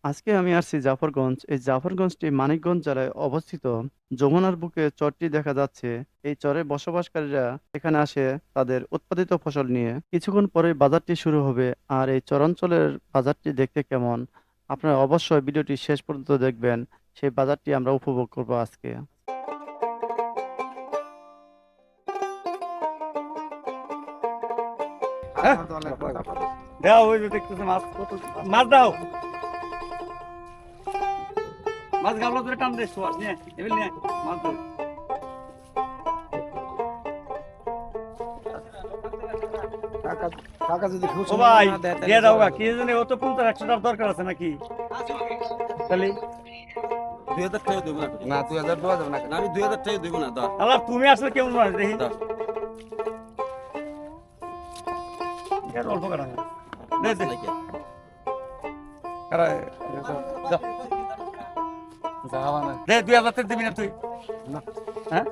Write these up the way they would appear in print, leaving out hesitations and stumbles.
আজকে আমি আসছি জাফরগঞ্জ। এই জাফরগঞ্জটি মানিকগঞ্জ জেলায় অবস্থিত। যমুনার বুকে চরটি দেখা যাচ্ছে। এই চরে বসবাসকারীরা এখানে আসে তাদের উৎপাদিত ফসল নিয়ে। কিছুক্ষণ পরে বাজারটি শুরু হবে। আর এই চরাঞ্চলের বাজারটি দেখতে কেমন, আপনারা অবশ্যই ভিডিওটি শেষ পর্যন্ত দেখবেন। সেই বাজারটি আমরা উপভোগ করব আজকে। হ্যাঁ দাও, ওই যে দেখতেছে মাছ কত, মাছ দাও, মাছ গাবলা ধরে টান দে, শোয়া নিয়ে এবার নিয়ে মাছ দাও। টাকা যদি খুব ও ভাই না দেয় দিয়ে দাও গা, কি জানি ও তো 50-100 দরকার আছে নাকি? তাহলে 2000 টাকা দেবো না। না 2000 দেওয়া যাবে না। না, আমি 2000 টাকা দেবো না। দাও আল্লাহ, তুমি আসলে কেমন মানুষ দেখি। দাও। এর অল্প কাটা দে দে নাকি? কারা যা যাওয়া না। দে 2000 টাকা দিবি না তুই? না। হ্যাঁ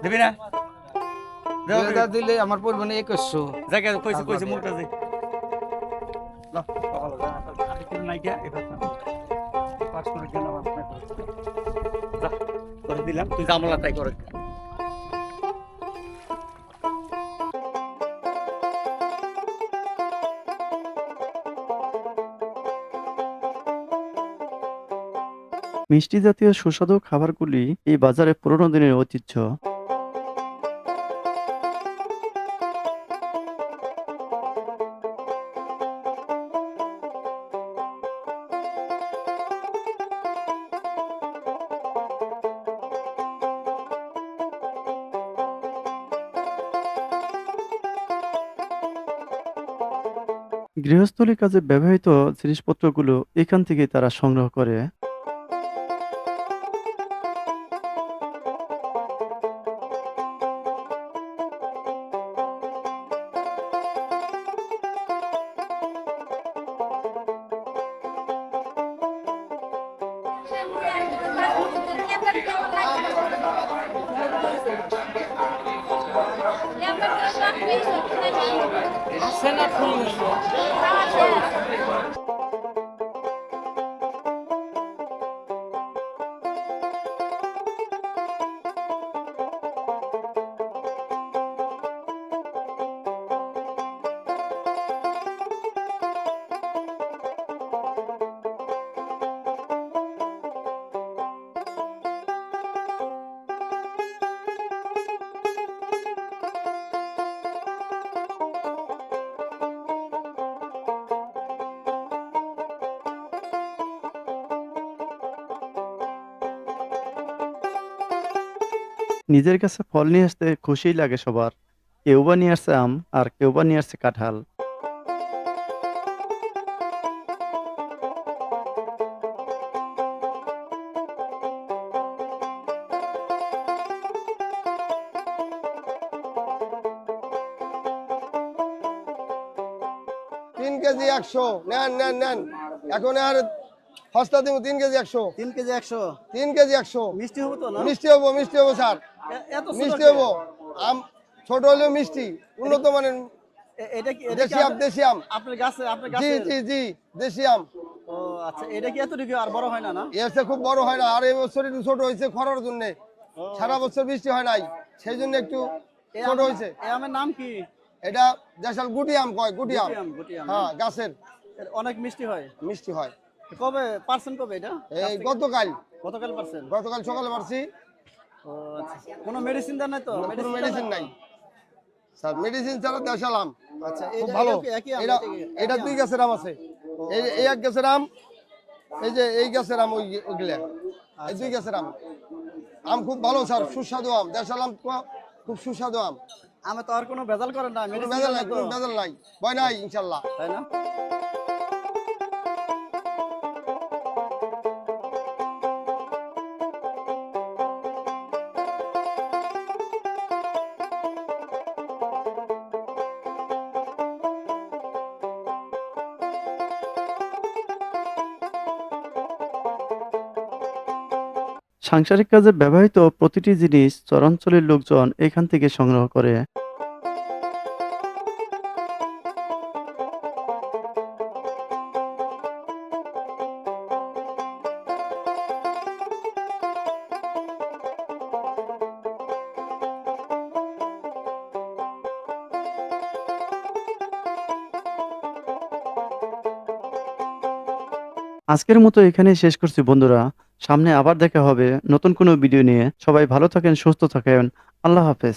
দিবি না? দেও 2000 দিলে আমার পড়বে না 2100। জায়গা কইছে কইছে মুখটা দে। লাও ভালো যা, আর কিছু নাই কি এবার পাস করে কেন আমার যা করে দিলাম, তুই জামলা তাই করে। মিষ্টি জাতীয় সুস্বাদু খাবারগুলি এই বাজারে পুরোনো দিনের ঐতিহ্য। গৃহস্থলী কাজে ব্যবহৃত জিনিসপত্রগুলো এখান থেকেই তারা সংগ্রহ করে। নিজের কাছে ফল নিয়ে আসতে খুশিই লাগে সবার। কেউ বা নিয়ে আসছে আম, আর কেউ বা নিয়ে আসছে কাঁঠাল। 3 কেজি 100 নেন নেন নেন। এখন আর সস্তা দিব। 3 কেজি 100। 3 কেজি 100। 3 কেজি 100। মিষ্টি হবে তো না? মিষ্টি হবো, মিষ্টি হবো স্যার, এত ছোট মিষ্টি কে? হবো। আম ছোট হলেও মিষ্টি, উন্নত মানের এটা কি দেশি আম, দেশি আম। আপনার গাছে জি জি জি, দেশি আম। ও আচ্ছা, এটা কি এতটুকু আর বড় হয় না? না এসে খুব বড় হয় না, আর এই বছর একটু ছোট হয়েছে খরার জন্য। সারা বছর বৃষ্টি হয় নাই, সেই জন্য একটু ছোট হয়েছে। এই আমের নাম কি? এটা দেশাল গুটি আম কয়, গুটি আম। গুটি আম। হ্যাঁ, গাছের এর অনেক মিষ্টি হয়। মিষ্টি হয়। কবে পার্সেন্ট কবে এটা? এই গতকাল গতকাল পার্সেন্ট। গতকাল সকালে পারছি। ও আচ্ছা, কোনো মেডিসিন দেন নাই তো? কোনো মেডিসিন নাই স্যার, মেডিসিন ছাড়া দেশাল আম। আচ্ছা, খুব ভালো। একই আম, এটা এটা একই আম। 2 গাছের আম আছে। এই এক গাছের আম, এই যে এই গাছের আম, ওইগুলা এই 2 গাছের আম। আম খুব ভালো স্যার, সুস্বাদু আম। দেশাল আম খুব সুস্বাদু আম। আমে তো আর কোনো ভেজাল করেন না? কোনো মেডিসিন ভেজাল নাই, দেন তো? কোনো ভেজাল নাই, ভয় নাই ইনশাল্লাহ। তাই না? সাংসারিক কাজে ব্যবহৃত প্রতিটি জিনিস চরাঞ্চলের লোকজন এখান থেকে সংগ্রহ করে। আজকের মতো এখানেই শেষ করছি বন্ধুরা। সামনে আবার দেখা হবে নতুন কোনো ভিডিও নিয়ে। সবাই ভালো থাকেন, সুস্থ থাকেন। আল্লাহ হাফেজ।